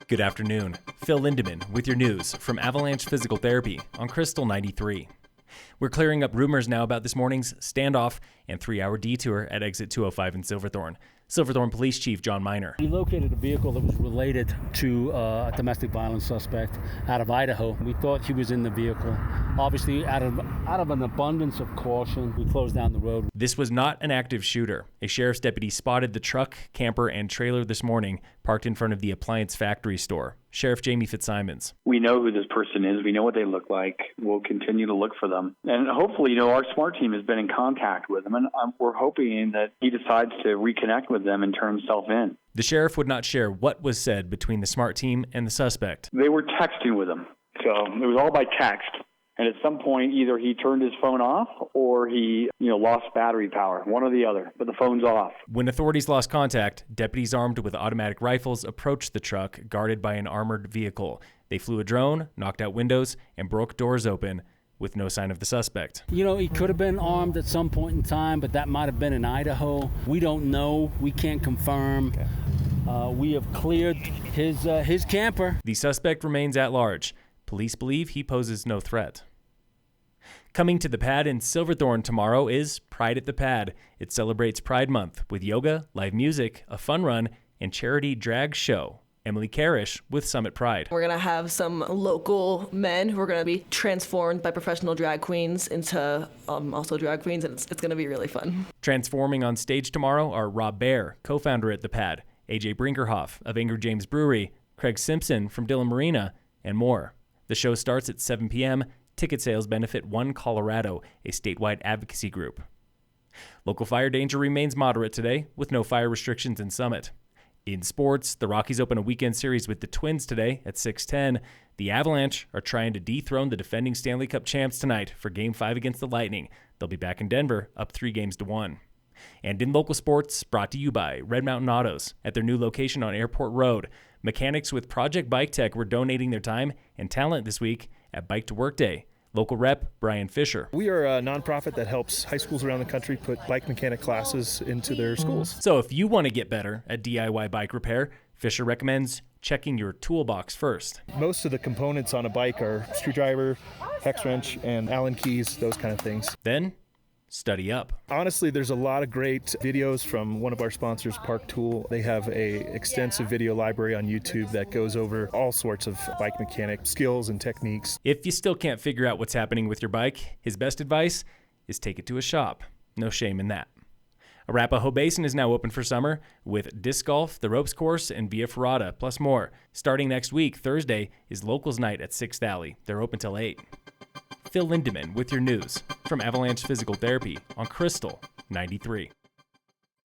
Good afternoon. Phil Lindeman with your news from Avalanche Physical Therapy on Krystal 93. We're clearing up rumors now about this morning's standoff and 3-hour detour at exit 205 in Silverthorne. Silverthorne Police Chief John Miner. We located a vehicle that was related to a domestic violence suspect out of Idaho. We thought he was in the vehicle. Obviously, out of an abundance of caution, we closed down the road. This was not an active shooter. A sheriff's deputy spotted the truck, camper, and trailer this morning parked in front of the appliance factory store. Sheriff Jamie Fitzsimons. We know who this person is. We know what they look like. We'll continue to look for them. And hopefully, our SMART team has been in contact with them, and we're hoping that he decides to reconnect with them and turn himself in. The sheriff would not share what was said between the SMART team and the suspect. They were texting with him, so it was all by text. And at some point, either he turned his phone off or he, lost battery power, one or the other, but the phone's off. When authorities lost contact, deputies armed with automatic rifles approached the truck, guarded by an armored vehicle. They flew a drone, knocked out windows, and broke doors open with no sign of the suspect. He could have been armed at some point in time, but that might have been in Idaho. We don't know. We can't confirm. We have cleared his camper. The suspect remains at large. Police believe he poses no threat. Coming to the pad in Silverthorne tomorrow is Pride at the Pad. It celebrates Pride Month with yoga, live music, a fun run, and charity drag show. Emily Karish with Summit Pride. We're going to have some local men who are going to be transformed by professional drag queens into also drag queens, and it's going to be really fun. Transforming on stage tomorrow are Rob Baer, co-founder at the Pad, AJ Brinkerhoff of Angry James Brewery, Craig Simpson from Dillon Marina, and more. The show starts at 7 p.m. Ticket sales benefit One Colorado, a statewide advocacy group. Local fire danger remains moderate today, with no fire restrictions in Summit. In sports, the Rockies open a weekend series with the Twins today at 6:10. The Avalanche are trying to dethrone the defending Stanley Cup champs tonight for Game 5 against the Lightning. They'll be back in Denver, up 3-1. And in local sports, brought to you by Red Mountain Autos at their new location on Airport Road. Mechanics with Project Bike Tech were donating their time and talent this week at Bike to Work Day. Local rep Brian Fisher. We are a nonprofit that helps high schools around the country put bike mechanic classes into their schools. So if you want to get better at DIY bike repair, Fisher recommends checking your toolbox first. Most of the components on a bike are screwdriver, hex wrench, and Allen keys, those kind of things. Then study up. Honestly, there's a lot of great videos from one of our sponsors, Park Tool. They have a extensive video library on YouTube that goes over all sorts of bike mechanic skills and techniques. If you still can't figure out what's happening with your bike, his best advice is take it to a shop. No shame in that. Arapahoe Basin is now open for summer with disc golf, the ropes course, and Via Ferrata, plus more. Starting next week, Thursday, is Locals Night at 6th Alley. They're open till 8. Phil Lindeman with your news from Avalanche Physical Therapy on Krystal 93.